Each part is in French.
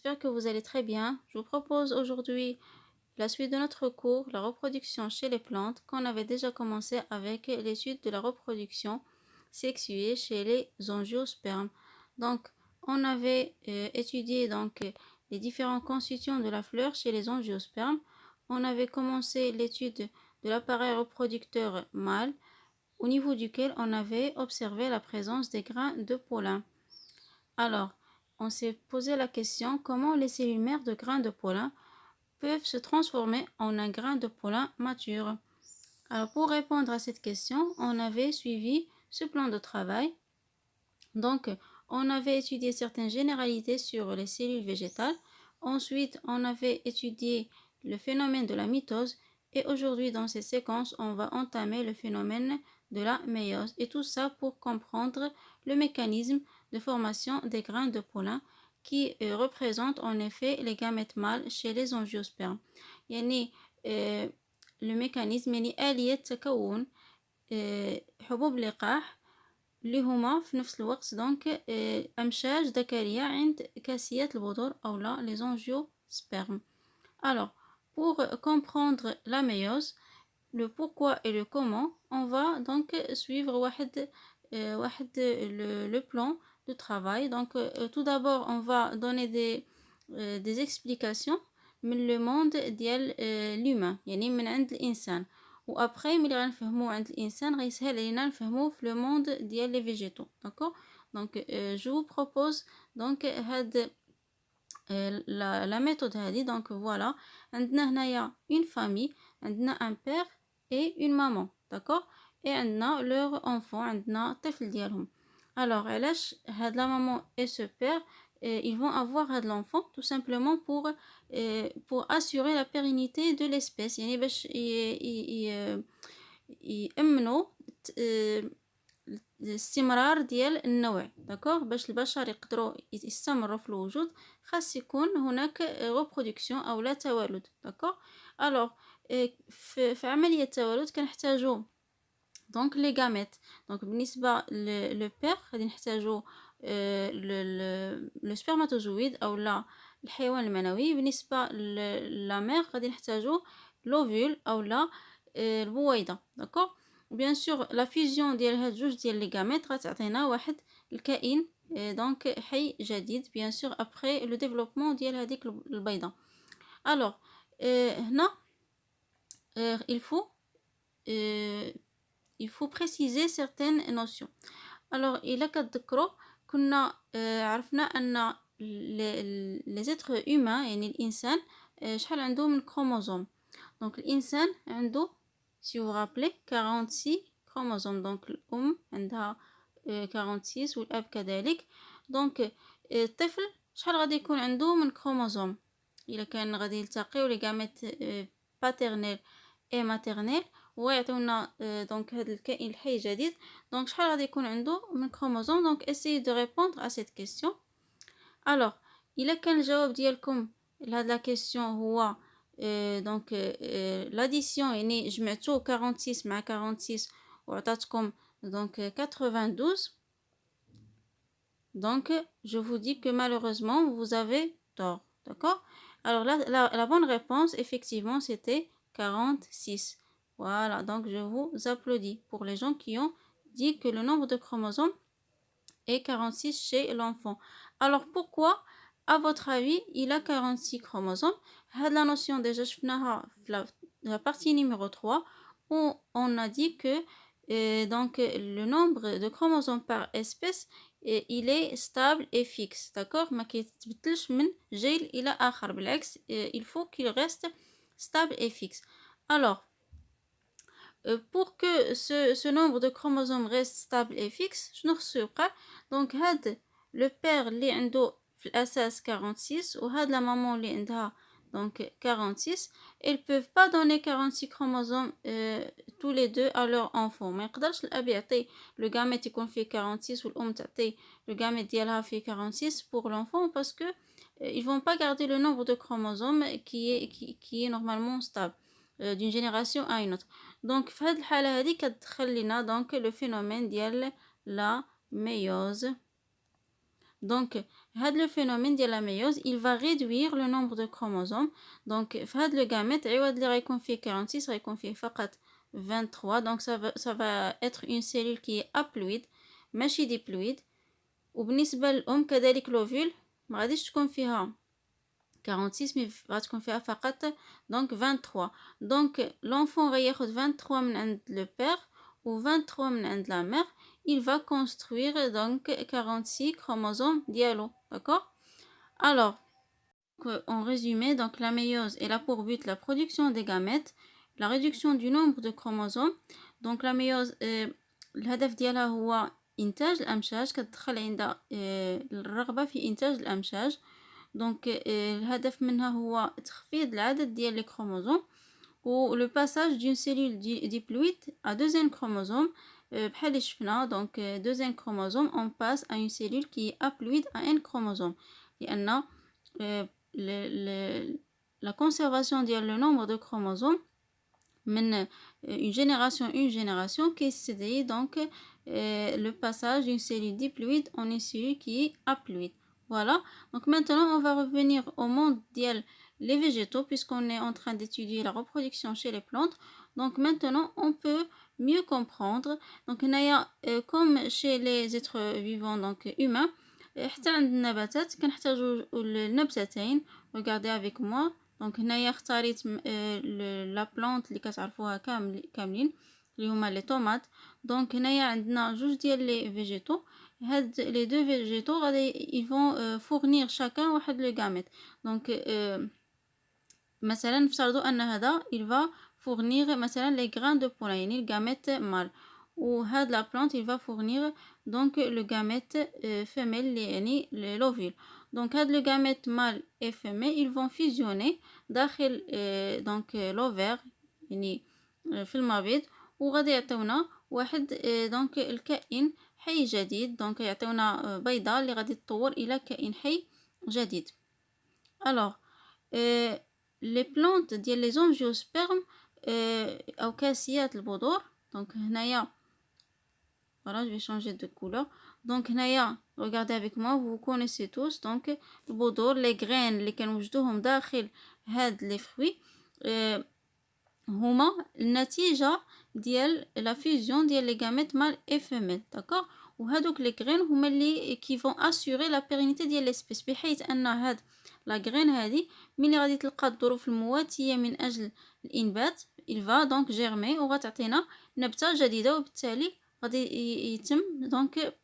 j'espère que vous allez très bien. Je vous propose aujourd'hui la suite de notre cours, la reproduction chez les plantes, qu'on avait déjà commencé avec l'étude de la reproduction sexuée chez les angiospermes. Donc, on avait étudié les différents constituants de la fleur chez les angiospermes. On avait commencé l'étude de l'appareil reproducteur mâle, au niveau duquel on avait observé la présence des grains de pollen. Alors, on s'est posé la question comment les cellules mères de grains de pollen peuvent se transformer en un grain de pollen mature. Alors, pour répondre à cette question, on avait suivi ce plan de travail. Donc, on avait étudié certaines généralités sur les cellules végétales. Ensuite, on avait étudié le phénomène de la mitose. Et aujourd'hui, dans cette séquence, on va entamer le phénomène de la méiose. Et tout ça pour comprendre le mécanisme de formation des grains de pollen qui représente en effet les gamètes mâles chez les angiospermes. يعني le mécanisme يعني آلية تكون حبوب لقاح اللي هما في نفس الوقت أمشاج ذكرية عند كاسيات البذور أو لا les angiospermes. Alors, pour comprendre la méiose, le pourquoi et le comment, on va donc suivre le plan de travail. Donc, tout d'abord, on va donner des explications من le monde ديال l'humain يعني من عند الإنسان. وابخي ملي غنفهمو عند الانسان غيسهل علينا نفهمو في لو موند ديال لي فيجيتو داكور دونك جو بروبوز دونك هاد لا ميثود هادي دونك فوالا عندنا هنايا اون فامي عندنا ان بير اي اون مامون داكور اي عندنا لور انفون عندنا الطفل ديالهم alors علاش هاد لا مامون اي سو بير ils vont avoir l'enfant tout simplement pour assurer la pérennité de l'espèce يعني باش يأمنوا الاستمرار ديال النوع داكوغ باش البشر يقدروا يستمروا في الوجود خاص يكون هناك ريبرودكسيون او لا توالد داكوغ الوغ في عمليه التوالد كنحتاجوا دونك لي غاميت دونك بالنسبه لو بير غادي نحتاجوا لو سبرماتوزويد او لا الحيوان المنوي بالنسبه لا مير غادي نحتاجوا لوفول او لا البويضه داكوغ بيان سور لا فيزيون ديال هاد جوج ديال لي غاميت غتعطينا واحد الكائن دونك حي جديد بيان سور ابري لو ديفلوبمون ديال هذيك البيضه الوغ هنا il faut préciser certaines notions. Alors, إلا كتذكروا كنا عرفنا أن les êtres humains يعني الإنسان شحال عنده من كروموزوم. Donc الإنسان عنده si vous vous rappelez 46 chromosomes. Donc الأم عندها 46 والأب كذلك. Donc الطفل شحال غادي يكون عنده من كروموزوم إلا كان غادي يلتقيو لي غاميت باترنيل اي ماترنيل ويعطيونا دونك هذا الكائن الحي جديد دونك شحال غادي يكون عنده من كروموزوم دونك essayez de répondre à cette question. alors الا كان الجواب ديالكم لهاد لا كيسيون هو دونك لاديسيون يعني جمعتو 46 مع 46 وعطاتكم دونك 92 donc je vous dis que malheureusement vous avez tort, d'accord. alors la bonne réponse effectivement c'était 46. Voilà, donc je vous applaudis pour les gens qui ont dit que le nombre de chromosomes est 46 chez l'enfant. Alors pourquoi, à votre avis, il a 46 chromosomes? La notion déjà la partie numéro 3 où on a dit que donc le nombre de chromosomes par espèce il est stable et fixe, d'accord. ما كيتبدلش من جيل إلى آخر بالعكس il faut qu'il reste stable et fixe. alors pour que ce nombre de chromosomes reste stable et fixe شنو خصو يوقع donc هاد le père اللي عنده في الأساس 46 وهاد la maman اللي عندها donc 46 ils peuvent pas donner 46 chromosomes tous les deux à leur enfant. ما يقدرش الأب يعطي le gamète يكون فيه 46 والأم تعطي le gamète ديالها فيه 46 pour l'enfant parce que ils vont pas garder le nombre de chromosomes qui est normalement stable d'une génération à une autre. donc في هاد الحالة هادي كتدخل لنا donc le phénomène ديال la méiose. donc هاد le phénomène ديال la méiose il va réduire le nombre de chromosomes. donc في هاد le gamète عوض اللي غيكون فيه 46 غيكون فيه فقط 23. donc ça va être une cellule qui est haploïde ماشي diploïde. وبالنسبة للأم كذلك l'ovule ما غاديش تكون فيها 46 مي غتكون فيها فقط donc 23. donc l'enfant غياخد 23 من عند le père ou 23 من عند la mère. il va construire donc 46 chromosomes dialo, d'accord. alors en résumé, donc la méiose elle a pour but la production des gamètes, la réduction du nombre de chromosomes. donc la méiose الهدف ديالها هو إنتاج الأمشاج، كتدخل عندها الرغبة في إنتاج الأمشاج. donc الهدف منها هو تخفيض العدد ديال les chromosomes ou le passage d'une cellule diploïde à deuxième chromosome. بحال اللي شفنا donc deuxième chromosome on passe à une cellule qui est haploïde à un chromosome لأن la conservation ديال le nombre de chromosomes من une génération كيستدعي donc le passage d'une cellule diploïde en une cellule qui est haploïde. Voilà, donc maintenant on va revenir au monde dial les végétaux puisqu'on est en train d'étudier la reproduction chez les plantes. donc maintenant on peut mieux comprendre. donc comme chez les êtres vivants donc humains حتى عند النباتات كنحتاجوا النبتتين. regardez avec moi. donc هنايا اختاريت لا بلانت اللي كتعرفوها كاملين اللي هما لي طوماط. donc هنايا عندنا جوج ديال لي فيجيتو. هاد لي دو فيجيتو غادي ils vont fournir chacun واحد لو gamète. donc مثلا نفترضوا ان هذا il va fournir مثلا les grains de pollen يعني الغاميت مال. وهاد لا بلانت il va fournir donc le gamète femelle يعني l'ovule. donc هاد le gamète mâle et femelle ils vont fusionner داخل donc l'ovaire يعني في المبيض وغادي يعطيونا واحد donc الكائن حي جديد. donc يعطيونا بيضة اللي غادي تطور الى كائن حي جديد. alors les plantes ديال les angiospermes او كاسيات البذور. donc هنايا voilà je vais changer de couleur. donc هنايا regardez avec moi vous connaissez tous donc البذور les graines اللي كنوجدوهم داخل هاد les fruits هما النتيجة ديال la fusion ديال les gamètes mâles et femelles, d'accord. وهادوك les graines هما اللي qui vont assurer la pérennité ديال l'espèce بحيث ان هاد la graine هادي ملي غادي تلقى الظروف المواتية من اجل الانبات il va donc germer وغتعطينا نبتة جديدة وبالتالي غادي يتم دونك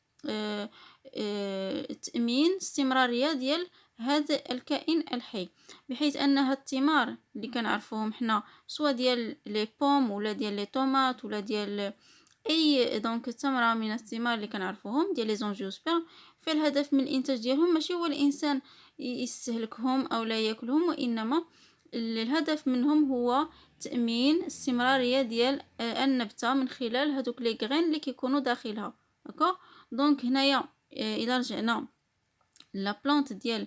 تأمين استمرارية ديال هذا الكائن الحي بحيث ان هاد الثمار اللي كنعرفوهم حنا سواء ديال لي بوم ولا ديال لي طوماط ولا ديال اي دونك ثمره من الثمار اللي كنعرفوهم ديال لي زونجيوسبيرم. فالهدف من الانتاج ديالهم ماشي هو الانسان يستهلكهم او لا ياكلهم وانما الهدف منهم هو تأمين استمرارية ديال النبتة من خلال هذوك لي غرين اللي كيكونوا داخلها، داكوغ. دونك هنايا الا رجعنا لا بلانت ديال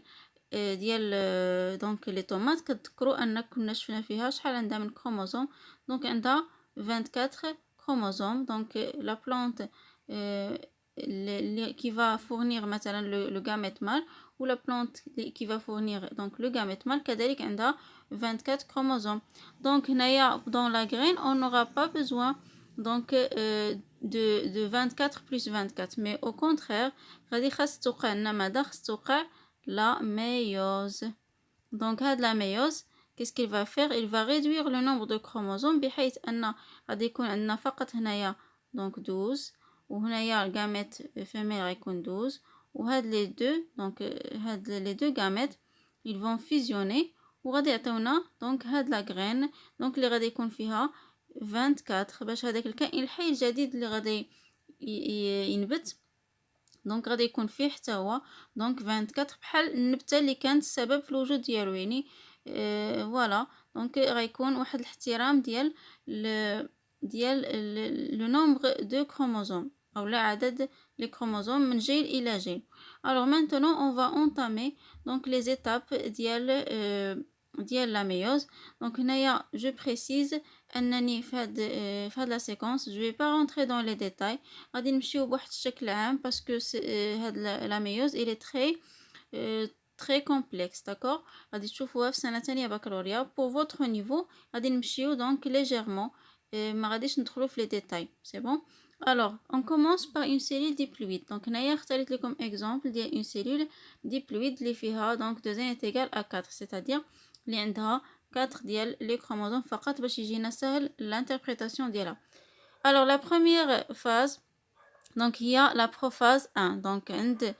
دونك لي طوماط كتذكروا ان كنا شفنا فيها شحال عندها من كروموزوم. دونك عندها 24 كروموزوم. دونك لا بلانت qui va fournir مثلا le gamète mâle ou la plante qui va fournir donc le gamète mâle كذلك عندها 24 chromosomes. donc هنايا dans la graine on n'aura pas besoin donc de 24 plus 24 mais au contraire غادي خاص توقع لنا ماذا خاص توقع la méiose. donc هاد la méiose qu'est-ce qu'il va faire il va réduire le nombre de chromosomes بحيث ان غادي يكون عندنا فقط هنايا donc 12 وهنايا الغاميت فيميل غيكون 12 وهاد لي دو دونك هاد لي دو غاميت ils vont fusionner وغادي يعطيونا دونك هاد لا غرين دونك اللي غادي يكون فيها 24 باش هذاك الكائن الحي الجديد اللي غادي ينبت دونك غادي يكون فيه حتى هو دونك 24 بحال النبته اللي كانت السبب في الوجود ديالو يعني فوالا. دونك غيكون واحد الاحترام ديال لو نومبر دو كروموزوم او لا عدد لي كروموزوم من جيل الى جيل. alors maintenant on va entamer donc les étapes ديال la méiose. donc هنايا je précise انني في هاد لا séquence je vais pas rentrer dans les détails غادي نمشيو بواحد الشكل عام parce que هاد la méiose il est très très complexe, d'accord. غادي تشوفوها في سنة تانية بكالوريا. pour votre niveau غادي نمشيو donc légèrement ما غاديش ندخلو في les détails, c'est bon. alors on commence par une cellule diploïde. donc هنايا اختاريت لكم exemple ديال une cellule diploïde اللي فيها donc 2n est égal à 4, c'est-à-dire اللي عندها 4 ديال les chromosomes فقط باش يجينا سهل l'interprétation ديالها. alors la première phase donc il y a la prophase 1. donc عند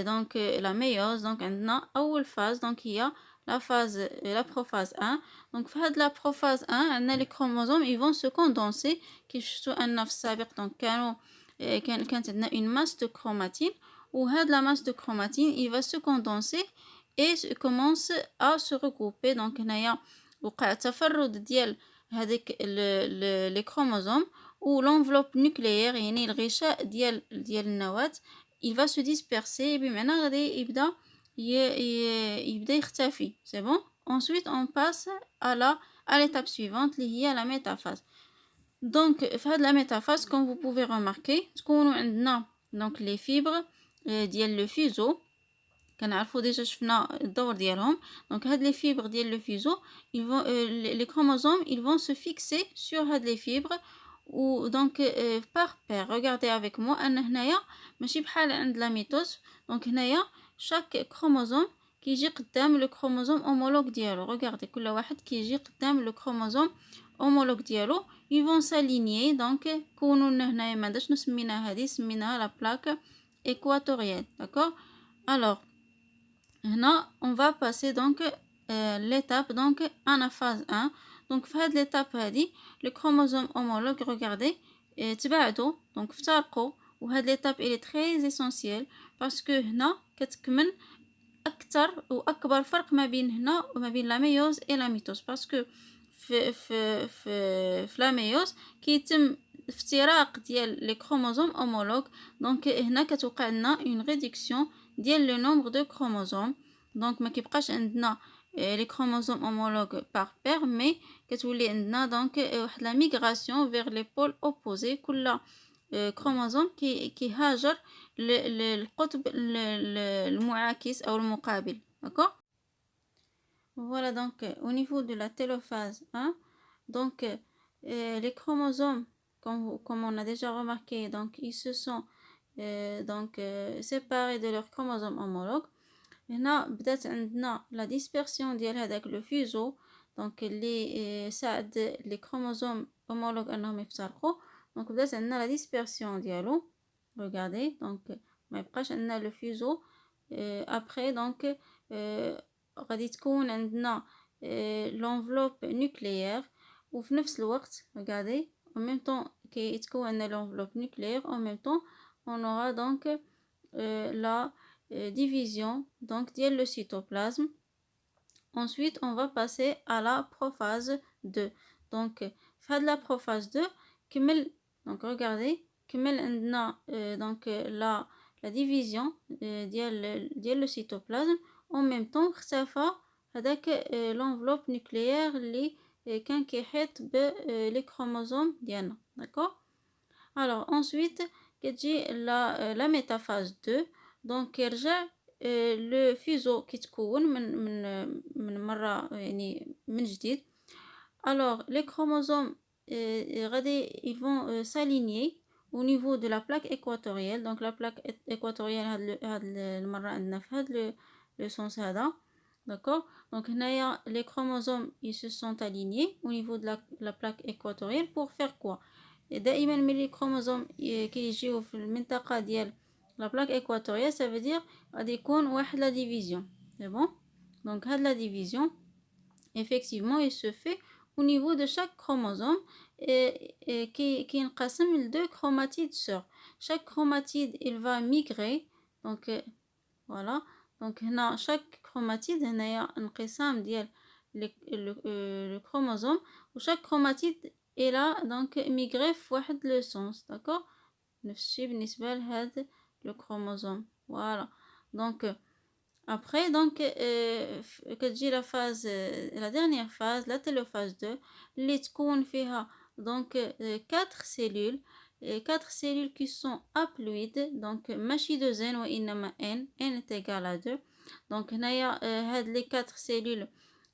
donc la méiose. donc عندنا أول phase donc il y a la phase la prophase 1. donc في هاد la prophase 1 عندنا les chromosomes ils vont se condenser كيف شفتوا أن في السابق donc كانت عندنا une masse de chromatine وهاد la masse de chromatine il va se condenser et commence à se regrouper. donc هنايا وقع تفرد ديال هذيك les chromosomes ou l'enveloppe nucléaire يعني الغشاء ديال النواة il va se disperser بمعنى غادي يبدا يختفي. c'est bon. ensuite on passe à l'étape suivante اللي هي la métaphase. donc في هاد la métaphase comme vous pouvez remarquer تكونوا عندنا donc les fibres ديال le fuseau كنعرفوا ديجا شفنا الدور ديالهم. donc هاد les fibres ديال le fuseau ils vont les chromosomes ils vont se fixer sur هاد les fibres ou donc par paire. regardez avec moi ان هنايا ماشي بحال عند la mitose. donc هنايا chaque chromosome كيجي قدام le chromosome homologue ديالو. regardez كل واحد كيجي قدام le chromosome homologue ديالو ils vont s'aligner. donc كونوا هنايا ما داش نسمينا هذه سميناها la plaque équatoriale, d'accord. alors هنا on va passer donc l'étape donc à phase 1. donc في هاد l'étape هادي le chromosome homologue regardez تباعدوا donc افترقوا. وهاد l'étape elle est très essentielle parce que هنا كتكمن اكثر واكبر فرق ما بين هنا وما بين لا ميوز et la mitose parce que في لا ميوز كيتم افتراق ديال لي كروموزوم homologue. donc هنا كتوقع لنا une réduction ديال le nombre de chromosomes. donc ما كيبقاش عندنا les chromosomes homologues par paire mais كتولي عندنا donc واحد la migration vers les pôles opposés. كل chromosome كيهاجر للقطب المعاكس أو المقابل, d'accord. voilà donc au niveau de la télophase 1 donc les chromosomes comme on a déjà remarqué donc ils se sont séparés de leurs chromosomes homologues. هنا بدات عندنا la dispersion ديال هذاك le fuseau donc اللي ساعد les chromosomes homologues انهم يفترقوا. donc بدات عندنا la dispersion ديالو. regardez donc ما يبقاش عندنا le fuseau. après donc غادي تكون عندنا l'enveloppe nucléaire وفي نفس الوقت regardez en même temps كيتكون عندنا l'enveloppe nucléaire en même temps on aura donc la division donc ديال le cytoplasme. ensuite on va passer à la prophase 2. donc في هاد la prophase 2 كمل donc regardez كمل عندنا donc la division ديال le cytoplasme en même temps اختفى هذاك l'enveloppe nucléaire اللي كان كيحيط les chromosomes ديالنا, d'accord. alors ensuite كتجي la métaphase 2. donc كيرجع le fuseau كيتكون من مرة يعني من جديد. alors les chromosomes غادي ils vont s'aligner au niveau de la plaque équatoriale. donc la plaque équatoriale هاد المرة عندنا في هاد le sens هذا, d'accord. donc هنايا les chromosomes ils se sont alignés au niveau de la plaque équatoriale pour faire quoi. دائما ملي الكروموزوم كيجيو في المنطقة ديال la plaque équatoriale ça veut dire غادي يكون واحد la division, c'est bon. donc هاد la division effectivement il se fait au niveau de chaque chromosome qui ينقسم ل 2 chromatides sœurs. chaque chromatide il va migrer donc voilà. donc هنا chaque chromatide هنايا انقسام ديال le chromosome و chaque chromatide il a donc migré في واحد le sens, d'accord. نفس الشيء بالنسبة لهذا le chromosome, voilà. donc après donc كتجي la phase la dernière phase la télophase 2 اللي تكون فيها donc 4 cellules 4 cellules qui sont haploïdes donc ماشي 2n وإنما n est égal à 2. دونك هنايا هاد لي 4 سيلول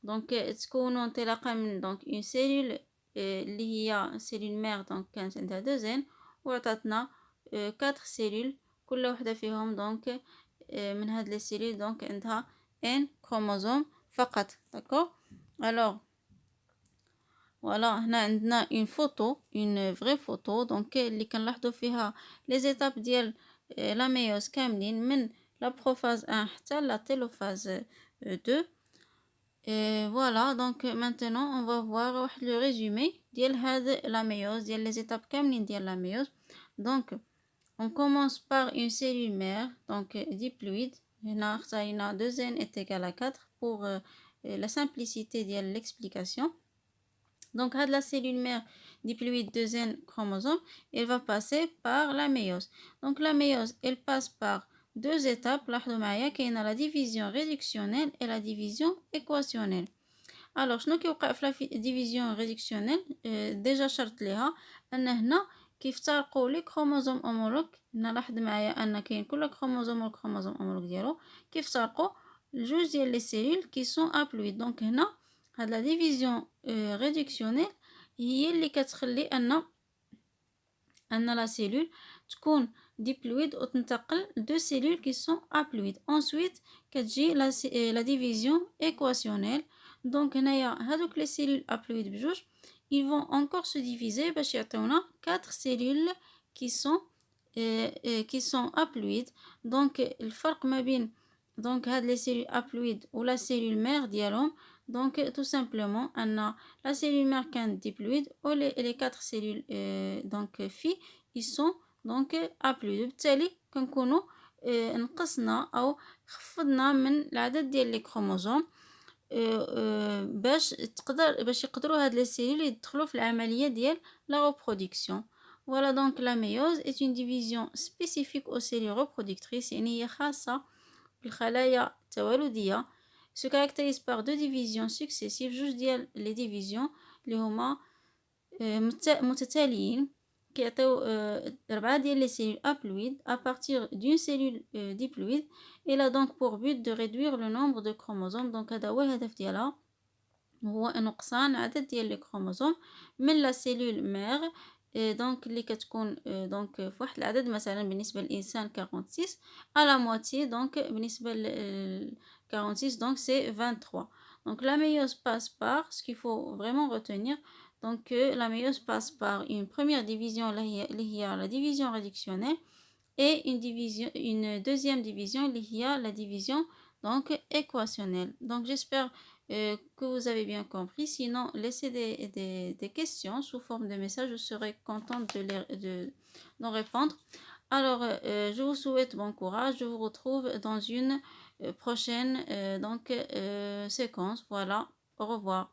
دونك تكونوا انطلاقا من دونك اون سيلول اللي هي سيلول مير دونك كانت عندها 2 وعطاتنا 4 سيلول كل وحده فيهم دونك من هاد لي سيلول دونك عندها ان كروموزوم فقط. داكوغ الوغ فوالا هنا عندنا اون فوتو اون فري فوتو دونك اللي كنلاحظوا فيها لي زيتاب ديال لا ميوز كاملين من لا بروفاز 1 حتى لا تيلوفاز 2. فوالا دونك maintenant on va voir واحد لو ريزومي ديال هاد لا ميوز ديال لي زيتاب كاملين ديال لا ميوز. دونك on commence par une cellule mère donc diploïde. هنا اختارينا 2n est égal à 4 pour la simplicité ديال l'explication. Donc, la cellule mère diploïde 2n chromosome, elle va passer par la méiose. Donc, la méiose, elle passe par 2 étapes. Là, il y a la division réductionnelle et la division équationnelle. Alors, شنو كيوقع في la division réductionnelle déjà شرط ليها أن هنا كيفترقوا لي كروموزوم أومولوج. هنا لاحظ معايا أن كاين كل كروموزوم والكروموزوم أومولوج ديالو كيفترقوا لجوج ديال لي سيلول كي سون أبلويد. دونك هنا هاد لا ديفيزيون ريدكسيونيل هي اللي كتخلي ان لا سيلول تكون ديبلويد وتنتقل دو سيلول كي سون ابلويد. انsuite كتجي لا ديفيزيون ايكواسيونيل. دونك هنايا هادوك لي سيلول ابلويد بجوج ils vont encore se diviser باش يعطيونا 4 سيلول qui sont haploïdes. دونك الفرق ما بين دونك هاد لي سيلول haploïdes و لا سيلول مير ديالهم دونك tout simplement ان لا سيلول مير كانت diploïde و les 4 سيلول دونك في ils sont donc haploïdes. بالتالي كنكونوا نقصنا او خفضنا من العدد ديال لي كروموزوم باش يقدروا هاد لي سيلول يدخلوا في العمليه ديال لا reproduction. Voilà donc la méiose est une division spécifique aux cellules reproductrices يعني هي خاصة بالخلايا التوالدية. Se caractérise par 2 divisions successives جوج ديال les divisions اللي هما متتاليين كيعطيو 4 ديال les cellules haploïdes à partir d'une cellule diploïde. Elle a donc pour but de réduire le nombre de chromosomes. donc هذا هو الهدف ديالها هو نقصان عدد ديال لي كروموزوم من لا سيلول مير دونك اللي كتكون دونك في واحد العدد مثلا بالنسبه للانسان 46 على موتي دونك بالنسبه ل 46 donc c'est 23. donc la méiose passe par ce qu'il faut vraiment retenir donc la méiose passe par une première division اللي هي la division réductionnelle et une deuxième division اللي هي la division donc équationnelle. donc j'espère que vous avez bien compris. Sinon, laissez des questions sous forme de message. Je serai contente d'en répondre. Alors, je vous souhaite bon courage. Je vous retrouve dans une prochaine séquence. Voilà, au revoir.